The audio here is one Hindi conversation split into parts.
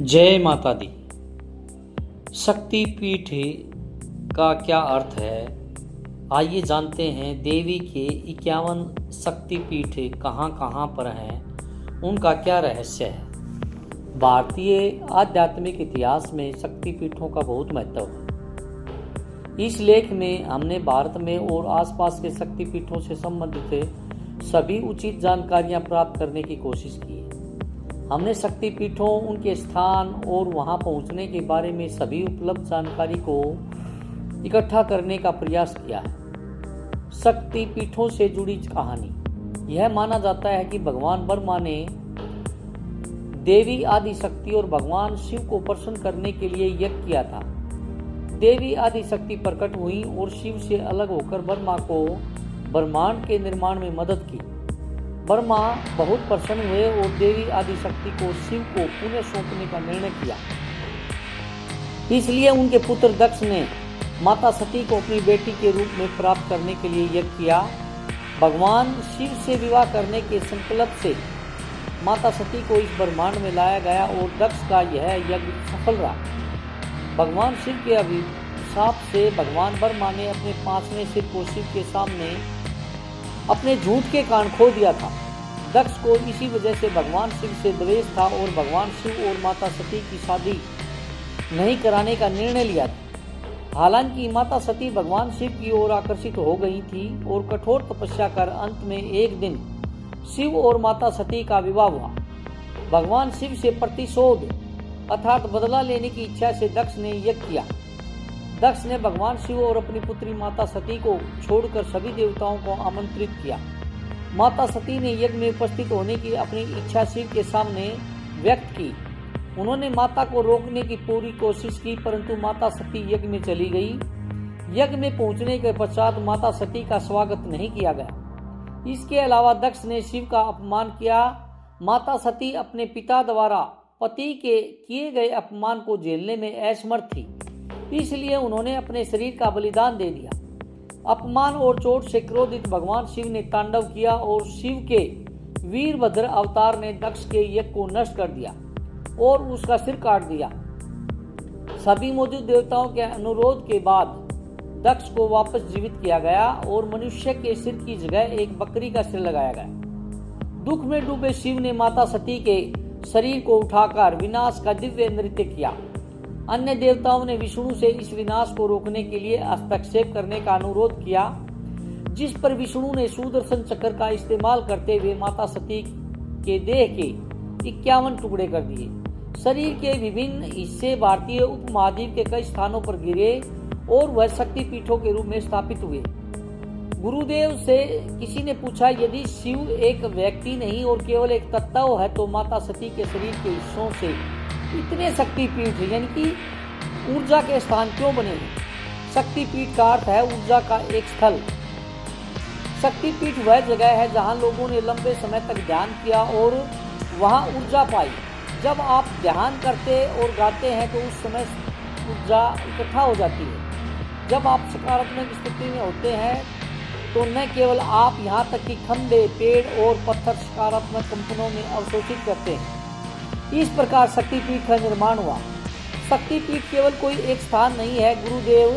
जय माता दी। शक्तिपीठ का क्या अर्थ है, आइए जानते हैं। देवी के 51 शक्तिपीठ कहाँ कहाँ पर हैं, उनका क्या रहस्य है। भारतीय आध्यात्मिक इतिहास में शक्तिपीठों का बहुत महत्व है। इस लेख में हमने भारत में और आसपास के शक्तिपीठों से संबंधित सभी उचित जानकारियां प्राप्त करने की कोशिश की है। हमने शक्तिपीठों, उनके स्थान और वहां पहुंचने के बारे में सभी उपलब्ध जानकारी को इकट्ठा करने का प्रयास किया है। शक्तिपीठों से जुड़ी कहानी। यह माना जाता है कि भगवान ब्रह्मा ने देवी आदि शक्ति और भगवान शिव को प्रसन्न करने के लिए यज्ञ किया था। देवी आदि शक्ति प्रकट हुई और शिव से अलग होकर ब्रह्मा को ब्रह्मांड के निर्माण में मदद की। ब्रह्मा बहुत प्रसन्न हुए और देवी आदि शक्ति को शिव को पुनः सौंपने का निर्णय किया। इसलिए उनके पुत्र दक्ष ने माता सती को अपनी बेटी के रूप में प्राप्त करने के लिए यज्ञ किया। भगवान शिव से विवाह करने के संकल्प से माता सती को इस ब्रह्मांड में लाया गया और दक्ष का यह यज्ञ सफल रहा। भगवान शिव के अभिशाप से भगवान ब्रह्मा ने अपने 5वें सिर को शिव के सामने अपने झूठ के कारण खो दिया था। दक्ष को इसी वजह से भगवान शिव से द्वेष था और भगवान शिव और माता सती की शादी नहीं कराने का निर्णय लिया था। हालांकि माता सती भगवान शिव की ओर आकर्षित हो गई थी और कठोर तपस्या कर अंत में एक दिन शिव और माता सती का विवाह हुआ। भगवान शिव से प्रतिशोध अर्थात बदला लेने की इच्छा से दक्ष ने यज्ञ किया। दक्ष ने भगवान शिव और अपनी पुत्री माता सती को छोड़कर सभी देवताओं को आमंत्रित किया। माता सती ने यज्ञ में उपस्थित होने की अपनी इच्छा शिव के सामने व्यक्त की। उन्होंने माता को रोकने की पूरी कोशिश की, परंतु माता सती यज्ञ में चली गई। यज्ञ में पहुंचने के पश्चात माता सती का स्वागत नहीं किया गया। इसके अलावा दक्ष ने शिव का अपमान किया। माता सती अपने पिता द्वारा पति के किए गए अपमान को झेलने में असमर्थ थी, इसलिए उन्होंने अपने शरीर का बलिदान दे दिया। अपमान और चोट से क्रोधित भगवान शिव ने तांडव किया और शिव के वीरभद्र अवतार ने दक्ष के यज्ञ को नष्ट कर दिया और उसका सिर काट दिया। सभी मौजूद देवताओं के अनुरोध के बाद दक्ष को वापस जीवित किया गया और मनुष्य के सिर की जगह एक बकरी का सिर लगाया गया। दुख में डूबे शिव ने माता सती के शरीर को उठाकर विनाश का दिव्य नृत्य किया। अन्य देवताओं ने विष्णु से इस विनाश को रोकने के लिए हस्तक्षेप करने का अनुरोध किया, जिस पर विष्णु ने सुदर्शन चक्र का इस्तेमाल करते हुए माता सती के देह के 51 टुकड़े कर दिए। शरीर के विभिन्न हिस्से भारतीय उपमहाद्वीप के कई स्थानों पर गिरे और वह शक्तिपीठों के रूप में स्थापित हुए। गुरुदेव से किसी ने पूछा, यदि शिव एक व्यक्ति नहीं और केवल एक तत्व है तो माता सती के शरीर के हिस्सों से इतने शक्तिपीठ यानी कि ऊर्जा के स्थान क्यों बने हैं। शक्तिपीठ का अर्थ है ऊर्जा का एक स्थल। शक्तिपीठ वह जगह है जहां लोगों ने लंबे समय तक ध्यान किया और वहां ऊर्जा पाई। जब आप ध्यान करते और गाते हैं तो उस समय ऊर्जा इकट्ठा हो जाती है। जब आप सकारात्मक स्थिति में होते हैं तो न केवल आप, यहाँ तक कि खंभे, पेड़ और पत्थर सकारात्मक कंपनों में अवशोषित करते हैं। इस प्रकार शक्तिपीठ का निर्माण हुआ। शक्तिपीठ केवल कोई एक स्थान नहीं है। गुरुदेव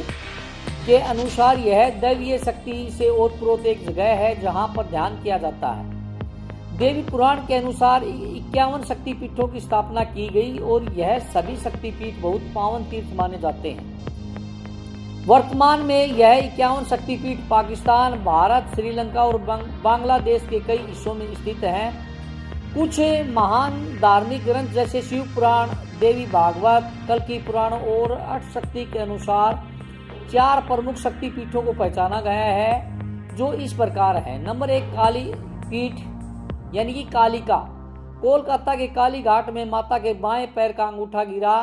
के अनुसार यह दैवीय शक्ति से ओतप्रोत एक जगह है जहां पर ध्यान किया जाता है। देवी पुराण के अनुसार 51 शक्तिपीठों की स्थापना की गई और यह सभी शक्तिपीठ बहुत पावन तीर्थ माने जाते हैं। वर्तमान में यह 51 शक्तिपीठ पाकिस्तान, भारत, श्रीलंका और बांग्लादेश के कई हिस्सों में स्थित हैं। कुछ महान धार्मिक ग्रंथ जैसे शिव पुराण, देवी भागवत, कल्की पुराण और अष्टशक्ति के अनुसार 4 प्रमुख शक्तिपीठों को पहचाना गया है, जो इस प्रकार है। नंबर 1, काली पीठ यानी कि कालिका। कोलकाता के काली घाट में माता के बाएं पैर का अंगूठा गिरा।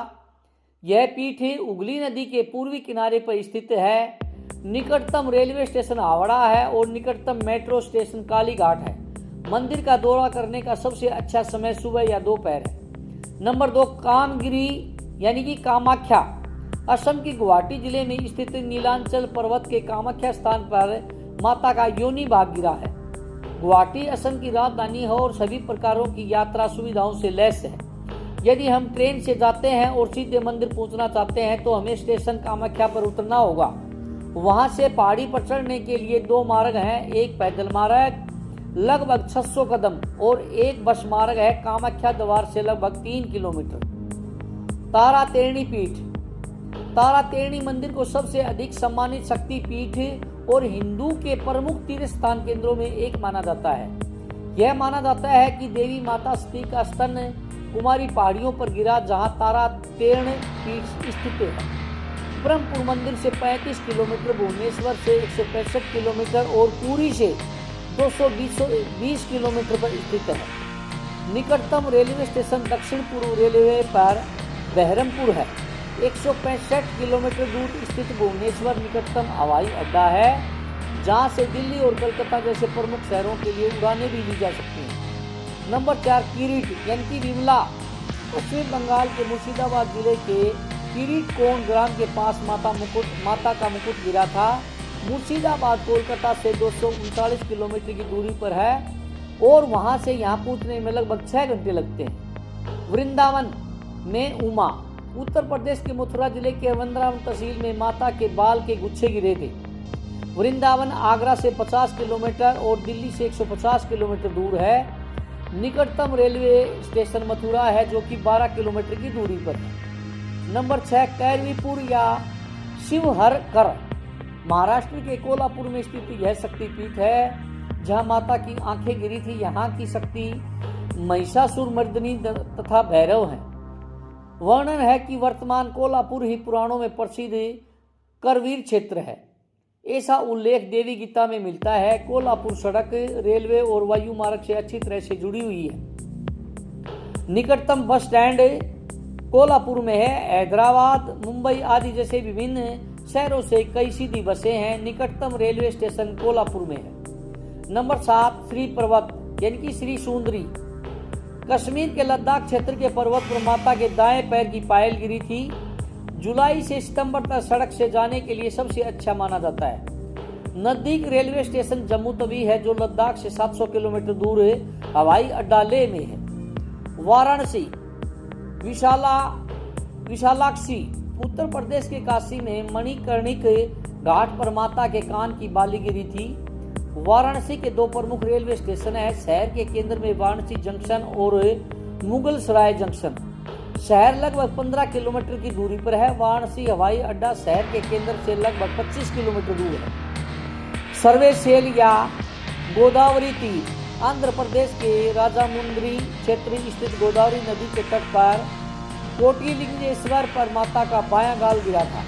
यह पीठ हुगली नदी के पूर्वी किनारे पर स्थित है। निकटतम रेलवे स्टेशन हावड़ा है और निकटतम मेट्रो स्टेशन काली घाट है। मंदिर का दौरा करने का सबसे अच्छा समय सुबह या दोपहर है। नंबर 2, कामगिरी यानी कि कामाख्या। असम की गुवाहाटी जिले में स्थित नीलांचल पर्वत के कामाख्या स्थान पर माता का योनि भाग गिरा है। गुवाहाटी असम की राजधानी है और सभी प्रकारों की यात्रा सुविधाओं से लैस है। यदि हम ट्रेन से जाते हैं और सीधे मंदिर पहुंचना चाहते हैं तो हमें स्टेशन कामाख्या पर उतरना होगा। वहां से पहाड़ी पर चढ़ने के लिए 2 मार्ग हैं, एक पैदल मार्ग लगभग 600 कदम और एक बस मार्ग है कामाख्या द्वार से लगभग 3 किलोमीटर। तारा तेरणी पीठ। तारा तेरणी मंदिर को सबसे अधिक सम्मानित शक्ति पीठ और हिंदू के प्रमुख तीर्थ स्थान केंद्रों में एक माना जाता है। यह माना जाता है कि देवी माता सती का स्तन कुमारी पहाड़ियों पर गिरा, जहां तारा तेरण पीठ स्थित है। ब्रह्मपुर मंदिर से 35 किलोमीटर, भुवनेश्वर से 165 किलोमीटर और पुरी से 220 किलोमीटर पर स्थित है। निकटतम रेलवे स्टेशन दक्षिण पूर्व रेलवे पर बहरमपुर है। 165 किलोमीटर दूर स्थित भुवनेश्वर निकटतम हवाई अड्डा है, जहां से दिल्ली और कोलकाता जैसे प्रमुख शहरों के लिए उड़ानें भी ली जा सकती हैं। नंबर 4 किरीट यानी कि विमला। पश्चिम बंगाल के मुर्शिदाबाद जिले के किरीट कोण ग्राम के पास माता का मुकुट गिरा था। मुर्शिदाबाद कोलकाता से 239 किलोमीटर की दूरी पर है और वहां से यहाँ पहुंचने में लगभग 6 घंटे लगते हैं। वृंदावन में उमा। उत्तर प्रदेश के मथुरा जिले के वृंदावन तहसील में माता के बाल के गुच्छे गिरे थे। वृंदावन आगरा से 50 किलोमीटर और दिल्ली से 150 किलोमीटर दूर है। निकटतम रेलवे स्टेशन मथुरा है, जो कि 12 किलोमीटर की दूरी पर है। नंबर 6 कैरवीपुर या शिवहरकर। महाराष्ट्र के कोल्हापुर में स्थित यह शक्तिपीठ है, जहां माता की आंखें गिरी थी। यहाँ की शक्ति महिषासुरमर्दिनी तथा भैरव हैं। वर्णन है कि वर्तमान कोल्हापुर ही पुराणों में प्रसिद्ध करवीर क्षेत्र है। ऐसा उल्लेख देवी गीता में मिलता है। कोल्हापुर सड़क, रेलवे और वायु मार्ग से अच्छी तरह से जुड़ी हुई है। निकटतम बस स्टैंड कोल्हापुर में है। हैदराबाद, मुंबई आदि जैसे विभिन्न शहरों से कई सीधी बसें हैं। निकटतम रेलवे स्टेशन कोल्हापुर में है। नंबर 7 श्री पर्वत यानी कि श्री सुंदरी। कश्मीर के लद्दाख क्षेत्र के पर्वत पर माता के दाएं पैर की पायल गिरी थी। जुलाई से सितंबर तक सड़क से जाने के लिए सबसे अच्छा माना जाता है। नजदीक रेलवे स्टेशन जम्मू तवी है, जो लद्दाख से 700 किलोमीटर दूर हवाई अड्डा लेह में है। वाराणसी विशालाक्षी। उत्तर प्रदेश के काशी में मणिकर्णिक घाट पर माता के कान की बाली गिरी थी। वाराणसी के 2 प्रमुख रेलवे स्टेशन है। शहर के केंद्र में वाराणसी जंक्शन और मुगल सराय जंक्शन। शहर लगभग 15 किलोमीटर की दूरी पर है। वाराणसी हवाई अड्डा शहर के केंद्र से लगभग 25 किलोमीटर दूर है। सर्वेसेल या गोदावरी तीर। आंध्र प्रदेश के राजामुंद्री क्षेत्र स्थित गोदावरी नदी के तट पर कोटिलिंगेश्वर पर माता का बायां गाल गिरा था।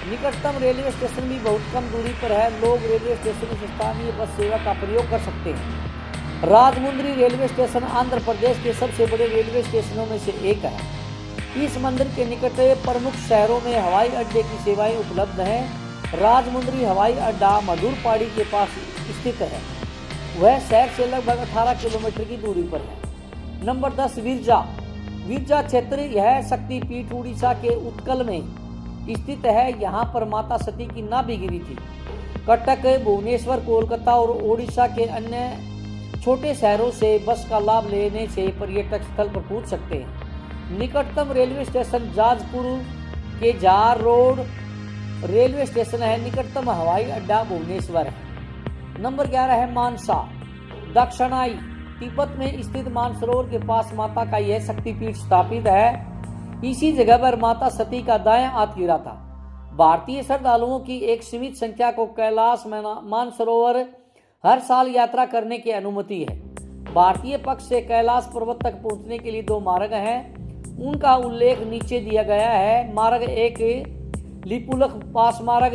निकटतम रेलवे स्टेशन भी बहुत कम दूरी पर है। लोग रेलवे स्टेशन से स्थानीय बस सेवा का प्रयोग कर सकते हैं। राजमुंद्री रेलवे स्टेशन आंध्र प्रदेश के सबसे बड़े रेलवे स्टेशनों में से एक है। इस मंदिर के निकट प्रमुख शहरों में हवाई अड्डे की सेवाएं उपलब्ध हैं। राजमुंद्री हवाई अड्डा मधुरपाड़ी के पास स्थित है। वह शहर से लगभग 18 किलोमीटर की दूरी पर है। नंबर 10 विरजा क्षेत्र। यह शक्तिपीठ उड़ीसा के उत्कल में स्थित है। यहाँ पर माता सती की नाभि गिरी थी। कटक, भुवनेश्वर, कोलकाता और ओडिशा के अन्य छोटे शहरों से बस का लाभ लेने से पर्यटक स्थल पर पहुंच सकते हैं। निकटतम रेलवे स्टेशन जाजपुर के जार रोड रेलवे स्टेशन है। निकटतम हवाई अड्डा भुवनेश्वर है। नंबर 11 है मानसा। दक्षिणाई तिब्बत में स्थित मानसरोवर के पास माता का यह शक्तिपीठ स्थापित है। इसी जगह पर माता सती का दायां हाथ गिरा था। भारतीय श्रद्धालुओं की एक सीमित संख्या को कैलाश मानसरोवर हर साल यात्रा करने की अनुमति है। भारतीय पक्ष से कैलाश पर्वत तक पहुंचने के लिए 2 मार्ग हैं। उनका उल्लेख नीचे दिया गया है। मार्ग 1 लिपुलख पास मार्ग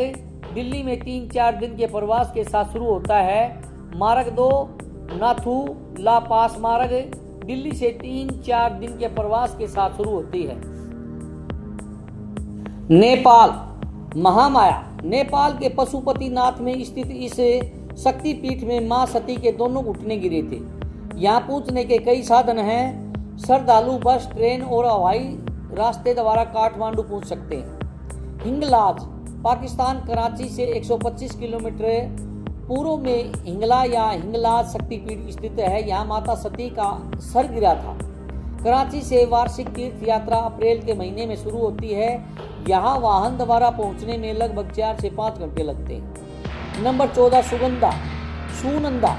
दिल्ली में 3-4 दिन के प्रवास के साथ शुरू होता है। मार्ग 2 नाथू ला पास मार्ग दिल्ली से 3-4 दिन के प्रवास के साथ शुरू होती है। नेपाल महामाया। नेपाल के पशुपतिनाथ में स्थित इस शक्तिपीठ में मां सती के दोनों घुटने गिरे थे। यहाँ पहुंचने के कई साधन हैं। श्रद्धालु बस, ट्रेन और हवाई रास्ते द्वारा काठमांडू पहुंच सकते हैं। हिंगलाज पाकिस्तान कराची से 125 किलोमीटर पूर्व में हिंगला या हिंगलाज शक्तिपीठ स्थित है। यहाँ माता सती का सर गिरा था। कराची से वार्षिक तीर्थ यात्रा अप्रैल के महीने में शुरू होती है। यहाँ वाहन द्वारा पहुँचने में लगभग 4 से 5 घंटे लगते हैं। नंबर 14 सुनंदा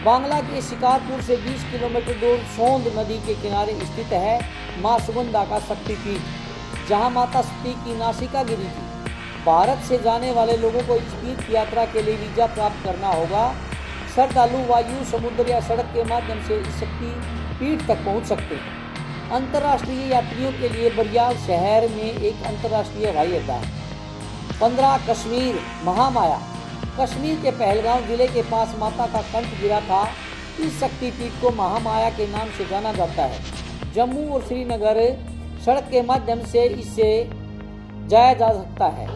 बांग्ला के शिकारपुर से 20 किलोमीटर दूर सोंद नदी के किनारे स्थित है मां सुगंधा का शक्तिपीठ, जहां माता सती की नासिका गिरी थी। भारत से जाने वाले लोगों को इस तीर्थ यात्रा के लिए वीजा प्राप्त करना होगा। श्रद्धालु वायु, समुद्र या सड़क के माध्यम से इस शक्तिपीठ तक पहुंच सकते हैं। अंतर्राष्ट्रीय यात्रियों के लिए बरियाल शहर में एक अंतर्राष्ट्रीय हवाई अड्डा है। 15 कश्मीर महामाया कश्मीर के पहलगाम जिले के पास माता का कंठ गिरा था। इस शक्तिपीठ को महामाया के नाम से जाना जाता है। जम्मू और श्रीनगर सड़क के माध्यम से इससे जाया जा सकता है।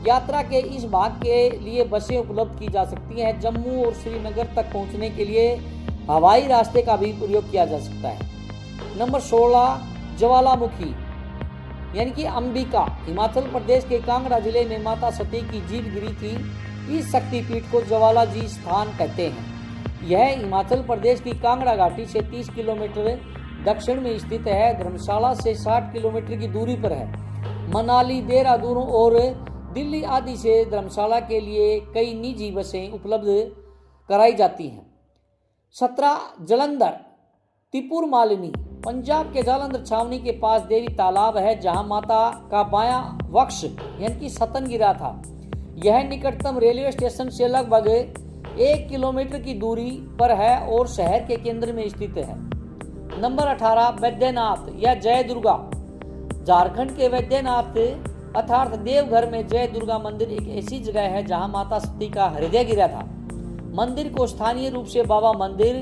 यात्रा के इस भाग के लिए बसें उपलब्ध की जा सकती हैं। जम्मू और श्रीनगर तक पहुंचने के लिए हवाई रास्ते का भी प्रयोग किया जा सकता है। नंबर 16 ज्वालामुखी यानी कि अंबिका हिमाचल प्रदेश के कांगड़ा जिले में माता सती की जीभ गिरी थी। इस शक्तिपीठ को ज्वाला जी स्थान कहते हैं। यह हिमाचल प्रदेश की कांगड़ा घाटी से 30 किलोमीटर दक्षिण में स्थित है। धर्मशाला से 60 किलोमीटर की दूरी पर है। मनाली, देहरादून और दिल्ली आदि से धर्मशाला के लिए कई निजी बसें उपलब्ध कराई जाती हैं। 17 जलंधर त्रिपुर मालिनी पंजाब के जालंधर छावनी के पास देवी तालाब है, जहां माता का बायां वक्ष यानी कि सतन गिरा था। यह निकटतम रेलवे स्टेशन से लगभग 1 किलोमीटर की दूरी पर है और शहर के केंद्र में स्थित है। नंबर 18 वैद्यनाथ या जय दुर्गा झारखंड के वैद्यनाथ अर्थात देवघर में जय दुर्गा मंदिर एक ऐसी जगह है जहां माता सती का हृदय गिरा था। मंदिर को स्थानीय रूप से बाबा मंदिर,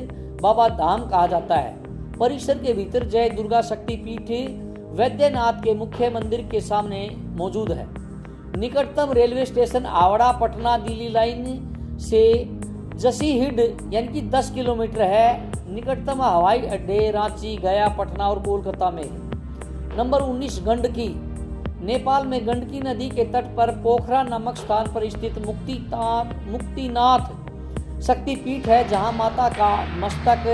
बाबा धाम कहा जाता है। परिसर के भीतर जय दुर्गा शक्तिपीठ वैद्यनाथ के मुख्य मंदिर के सामने मौजूद है। निकटतम railway station Howrah Patna Delhi line से जसीहिड यानी कि 10 किलोमीटर है। निकटतम हवाई अड्डे रांची, गया, पटना और कोलकाता में है। नंबर 19 गंडकी नेपाल में गंडकी नदी के तट पर पोखरा नामक स्थान पर स्थित मुक्तिनाथ शक्तिपीठ है, जहां माता का मस्तक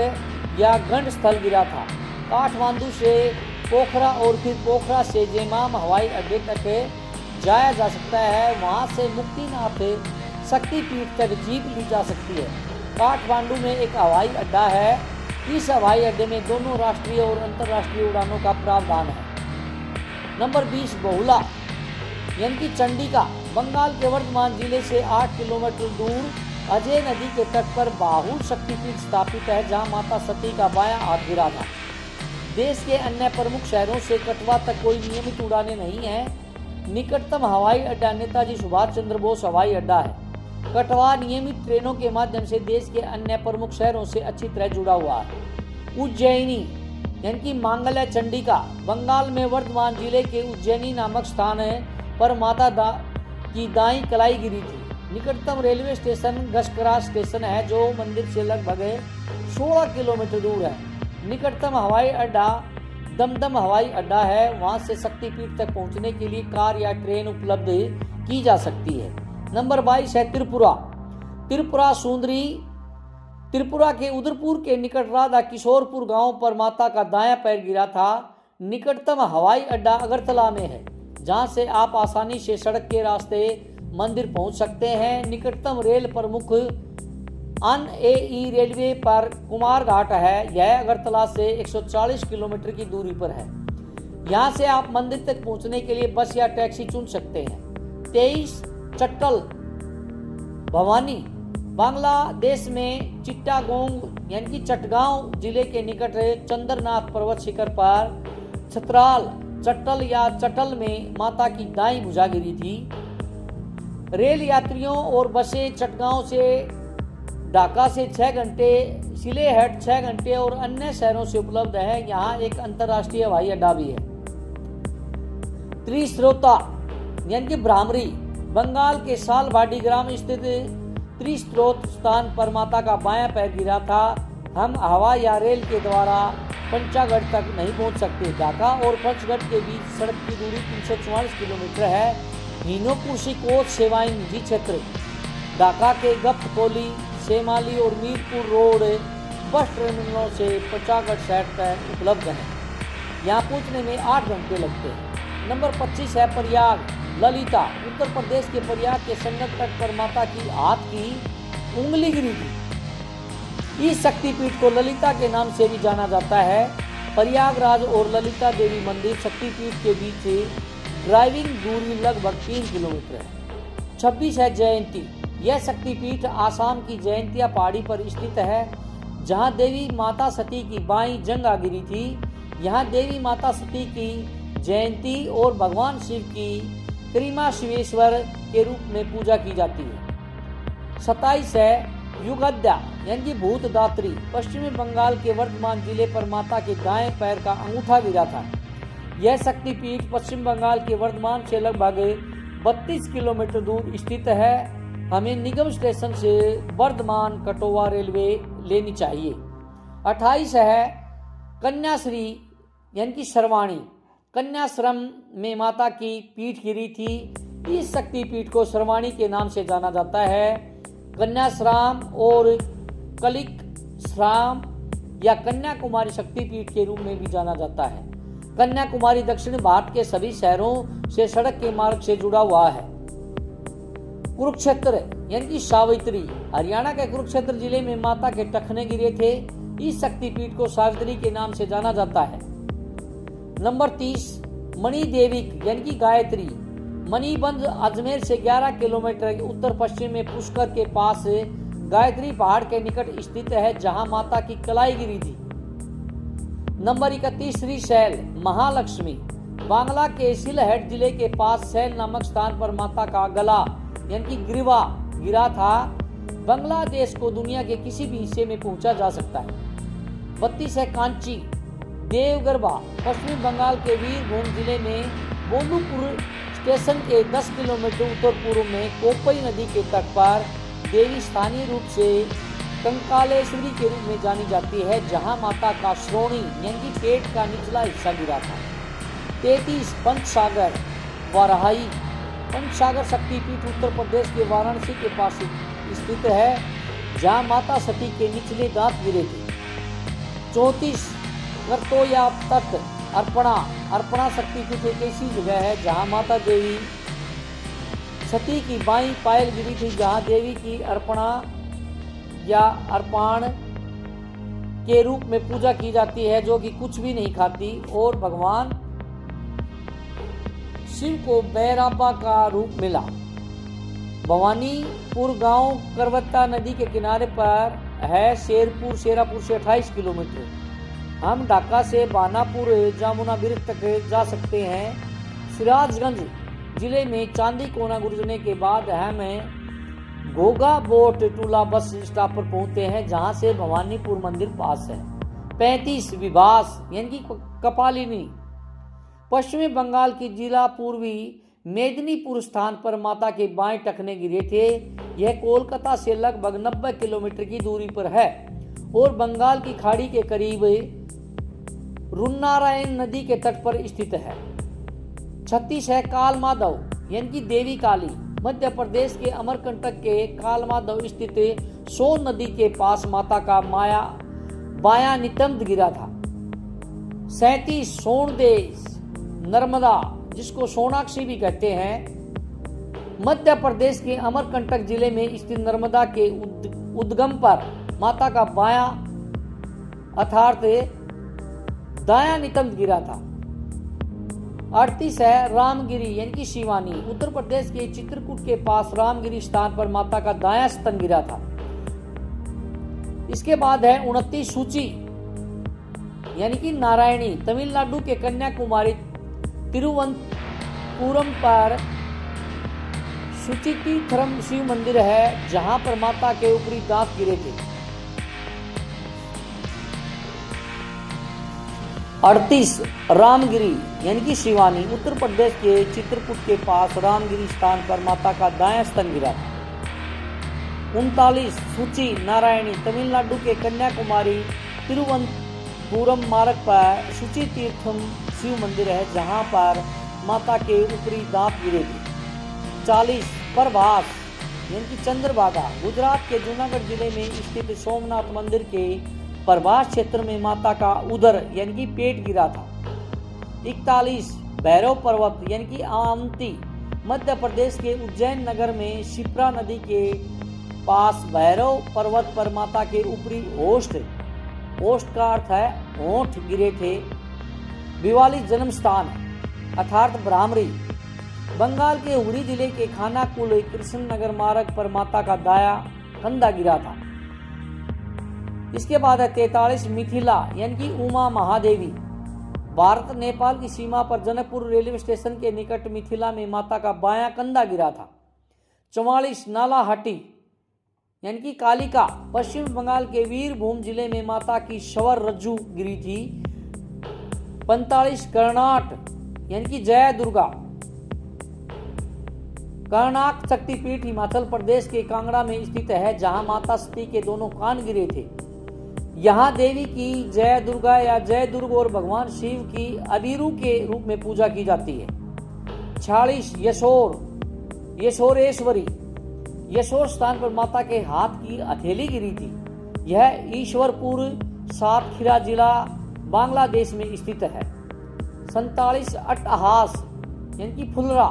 या गंड स्थल गिरा था। काठमांडू से पोखरा और फिर पोखरा से जेमाम हवाई अड्डे तक जाया जा सकता है। वहां से मुक्तिनाथ शक्तिपीठ तक जीप ली जा सकती है। काठमांडू में एक हवाई अड्डा है। इस हवाई अड्डे में दोनों राष्ट्रीय और अंतर्राष्ट्रीय उड़ानों का प्रावधान है। नंबर 20 बहुला यानी कि चंडिका बंगाल के वर्धमान जिले से 8 किलोमीटर दूर अजय नदी के तट पर बाहुल शक्तिपीठ स्थापित है, जहां माता सती का बायां हाथ गिरा था। देश के अन्य प्रमुख शहरों से कटवा तक कोई नियमित उड़ानें नहीं हैं। निकटतम हवाई अड्डा नेताजी सुभाष चंद्र बोस हवाई अड्डा है। कटवा नियमित ट्रेनों के माध्यम से देश के अन्य प्रमुख शहरों से अच्छी तरह जुड़ा हुआ है। उज्जैनी यानी कि मांगल्य चंडिका बंगाल में वर्धमान जिले के उज्जैनी नामक स्थान पर माता की दाई कलाई गिरी थी। निकटतम रेलवे स्टेशन गस्करा स्टेशन है, जो मंदिर से लगभग 16 किलोमीटर दूर है। निकटतम हवाई अड्डा दमदम हवाई अड्डा है। वहां से शक्तिपीठ तक पहुंचने के लिए कार या ट्रेन उपलब्ध की जा सकती है। नंबर 22 है त्रिपुरा सुंदरी त्रिपुरा के उदयपुर के निकट राधा किशोरपुर गांव पर माता का दायां पैर गिरा था। निकटतम हवाई अड्डा अगरतला में है, जहां से आप आसानी से सड़क के रास्ते मंदिर पहुंच सकते हैं। निकटतम रेल प्रमुख अनएई रेलवे पर कुमार घाट है। यह अगरतला से 140 किलोमीटर की दूरी पर है। यहां से आप मंदिर तक पहुंचने के लिए बस या टैक्सी चुन सकते हैं। 23 चट्टल भवानी बांग्लादेश में चिट्टागोंग यानी कि चटगांव जिले के निकट चंद्रनाथ पर्वत शिखर पर छतराल चट्टल या चटल में माता की दाईं भुजा गिरी थी। रेल यात्रियों और बसें चटगांव से ढाका से 6 घंटे, सिलेहट 6 घंटे और अन्य शहरों से उपलब्ध है। यहाँ एक अंतर्राष्ट्रीय हवाई अड्डा भी है। त्रिस्रोता यानी कि भ्रामरी बंगाल के सालभाडी ग्राम स्थित त्रिस्रोत स्थान पर माता का बायां पैर गिरा था। हम हवा या रेल के द्वारा पंचागढ़ तक नहीं पहुंच सकते। ढाका और पंचगढ़ के बीच सड़क की दूरी 344 किलोमीटर है। हीनोपुर सिकोट सेवाएं निजी क्षेत्र ढाका के गफ्तकोली, शेमाली और मीरपुर रोड बस टर्मिनलों से पंचागढ़ शहर तक उपलब्ध है। यहाँ पहुँचने में 8 घंटे लगते हैं। नंबर 25 है प्रयाग ललिता। उत्तर प्रदेश के प्रयाग के संगम तट पर माता की हाथ की उंगली गिरी थी। इस शक्तिपीठ को ललिता के नाम से भी जाना जाता है। प्रयागराज और ललिता देवी मंदिर शक्तिपीठ के बीच ड्राइविंग दूरी लगभग 3 किलोमीटर है। 26 है जयंती। यह शक्तिपीठ आसाम की जयंतिया पहाड़ी पर स्थित है, जहां देवी माता सती की बाईं जंघा गिरी थी। यहाँ देवी माता सती की जयंती और भगवान शिव की क्रीमा शिवेश्वर के रूप में पूजा की जाती है। 27 है युगद्या यानी कि भूतदात्री। पश्चिमी बंगाल के वर्धमान जिले पर माता के दाएं पैर का अंगूठा गिरा था। यह शक्तिपीठ पश्चिम बंगाल के वर्धमान से लगभग 32 किलोमीटर दूर स्थित है। हमें निगम स्टेशन से वर्धमान कटोवा रेलवे लेनी चाहिए। 28 है कन्याश्री यानी कि सरवाणी। कन्याश्रम में माता की पीठ गिरी थी। इस शक्तिपीठ को सरवाणी के नाम से जाना जाता है। कन्याश्राम और कलिक श्राम या कन्याकुमारी शक्तिपीठ के रूप में भी जाना जाता है। कन्याकुमारी दक्षिण भारत के सभी शहरों से सड़क के मार्ग से जुड़ा हुआ है। कुरुक्षेत्र यानी कि सावित्री। हरियाणा के कुरुक्षेत्र जिले में माता के टखने गिरे थे। इस शक्तिपीठ को सावित्री के नाम से जाना जाता है। नंबर 30 मणिदेविक यानी कि गायत्री। मणिबंध अजमेर से 11 किलोमीटर उत्तर पश्चिम में पुष्कर के पास गायत्री पहाड़ के निकट स्थित है, जहां माता की कलाई गिरी थी। नंबर 31 श्रीशैल महालक्ष्मी। बांग्ला के सिलहट जिले के पास सैल नामक स्थान पर माता का गला यानी कि ग्रीवा गिरा था। बांग्लादेश को दुनिया के किसी भी हिस्से में पहुंचा जा सकता है। 32 है कांची देवगर्भा। पश्चिमी बंगाल के वीरभूम जिले में बोलूपुर स्टेशन के 10 किलोमीटर उत्तर पूर्व में कोपई नदी के तट पर देवी स्थानीय रूप से कंकालेश्वरी के रूप में जानी जाती है, जहां माता का श्रोणी यानी कि पेट का निचला हिस्सा गिरा था। 33 पंचसागर वाराही। पंचसागर शक्तिपीठ उत्तर प्रदेश के वाराणसी के पास स्थित है, जहां माता सती के निचले दांत गिरे थे। 34 करतोया तट अर्पणा शक्तिपीठ एक ऐसी जगह है जहां माता देवी सती की बाईं पायल गिरी थी, जहां देवी की अर्पणा या अर्पाण के रूप में पूजा की जाती है, जो कि कुछ भी नहीं खाती और भगवान शिव को बैराबा का रूप मिला। भवानीपुर गांव करवत्ता नदी के किनारे पर है। शेरापुर से 28 किलोमीटर। हम ढाका से बानापुर जामुना ब्रिज तक जा सकते हैं। सिराजगंज जिले में चांदी कोना गुजरने के बाद हम घोगा बोट टूला बस स्टॉप पर पहुंचते हैं, जहां से भवानीपुर मंदिर पास है। 35 विभास यानी कि कपालिनी। पश्चिमी बंगाल की जिला पूर्वी मेदिनीपुर स्थान पर माता के बाएं टखने गिरे थे। यह कोलकाता से लगभग 90 किलोमीटर की दूरी पर है और बंगाल की खाड़ी के करीब रुन्नारायण नदी के तट पर स्थित है। 36 है काल माधव यानी कि देवी काली। मध्य प्रदेश के अमरकंटक के काल माधव स्थित सोन नदी के पास माता का बायां नितंब गिरा था। 37 सोनदेश नर्मदा, जिसको सोनाक्षी भी कहते हैं। मध्य प्रदेश के अमरकंटक जिले में स्थित नर्मदा के उद्गम पर माता का बायां अर्थात दायां नितंब गिरा था। 38 है रामगिरी यानी कि शिवानी। उत्तर प्रदेश के चित्रकूट के पास रामगिरी स्थान पर माता का दायां स्तन गिरा था। इसके बाद है 29 सूची यानी कि नारायणी। तमिलनाडु के कन्याकुमारी तिरुवनंतपुरम पर सुचितीर्थम शिव मंदिर है, जहां पर माता के ऊपरी दांत गिरे थे। 38 रामगिरी यानी कि शिवानी। उत्तर प्रदेश के चित्रकूट के पास रामगिरी स्थान पर माता का दायां स्तन गिरा था। 39 सूची नारायणी। तमिलनाडु के कन्याकुमारी तिरुवनंतपुरम मार्ग पर सुचितीर्थम शिव मंदिर है, जहां पर माता के ऊपरी दांत गिरे थे। 40 प्रभास यानी कि चंद्रभागा। गुजरात के जूनागढ़ जिले में स्थित सोमनाथ मंदिर के प्रभास क्षेत्र में माता का उदर यानी कि पेट गिरा था। 41 भैरव पर्वत यानी कि आमती मध्य प्रदेश के उज्जैन नगर में शिप्रा नदी के पास भैरव पर्वत पर माता के ऊपरी ओष्ठ का अर्थ है होंठ गिरे थे। 42 जन्म स्थान अर्थात ब्राह्मणी बंगाल के हुरी जिले के खानाकुल कृष्ण नगर मार्ग पर माता का दाया कंधा गिरा था। इसके बाद है 43 मिथिला यानी कि उमा महादेवी भारत नेपाल की सीमा पर जनकपुर रेलवे स्टेशन के निकट मिथिला में माता का बायां कंधा गिरा था। 44 नालाहाटी यानी कि कालिका पश्चिम बंगाल के वीरभूम जिले में माता की शवर रज्जू गिरी थी। 45 कर्नाट यानी कि जय दुर्गा कर्नाक शक्तिपीठ हिमाचल प्रदेश के कांगड़ा में स्थित है, जहां माता सती के दोनों कान गिरे थे। यहाँ देवी की जय दुर्गा या जय दुर्ग और भगवान शिव की अबीरू के रूप में पूजा की जाती है। 46 यशोरेश्वरी यशोर स्थान पर माता के हाथ की हथेली गिरी थी। यह ईश्वरपुर सातखीरा जिला बांग्लादेश में स्थित है। 47 अट्टहास यानी कि फुलरा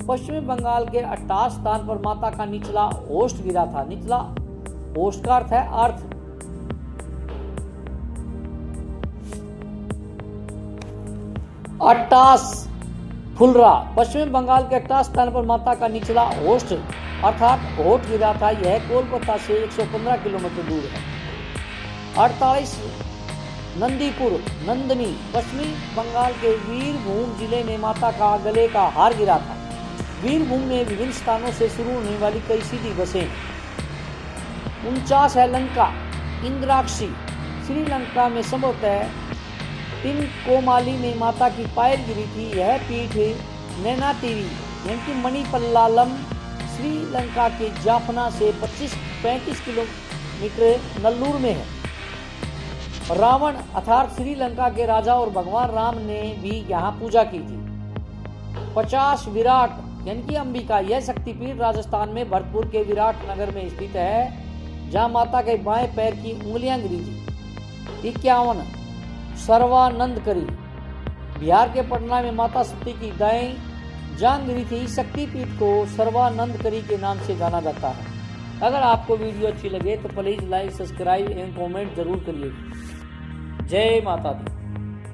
पश्चिमी बंगाल के अट्टास स्थान पर माता का निचला ओष्ठ गिरा था। निचला ओष्ठ का अर्थ है अर्थ। अट्टास फुलरा पश्चिमी बंगाल के अट्टास स्थान पर माता का निचला ओष्ठ अर्थात होठ गिरा था। यह कोलकाता से 115 किलोमीटर दूर है। 48 नंदीपुर नंदनी पश्चिमी बंगाल के वीरभूम जिले में माता का गले का हार गिरा था। वीरभूम में विभिन्न स्थानों से शुरू होने वाली कई सीधी बसें। 49 है लंका इंद्राक्षी श्रीलंका में संभवतः तिनकोमाली में माता की पायल गिरी थी। यह पीठ नैनातीरी यानी कि मणिपल्लालम श्रीलंका के जाफना से 35 किलोमीटर नल्लूर में है। रावण अर्थात श्रीलंका के राजा और भगवान राम ने भी यहाँ पूजा की थी। 50 विराट यानी कि अंबिका यह शक्तिपीठ राजस्थान में भरतपुर के विराट नगर में स्थित है, जहाँ माता के बाएं पैर की उंगलियां गिरी थी। 51 सर्वानंद करी बिहार के पटना में माता सती की दाएं जांघ गिरी थी। शक्तिपीठ को सर्वानंद करी के नाम से जाना जाता है। अगर आपको वीडियो अच्छी लगे तो प्लीज लाइक सब्सक्राइब एवं कमेंट जरूर करिए। जय माता दी।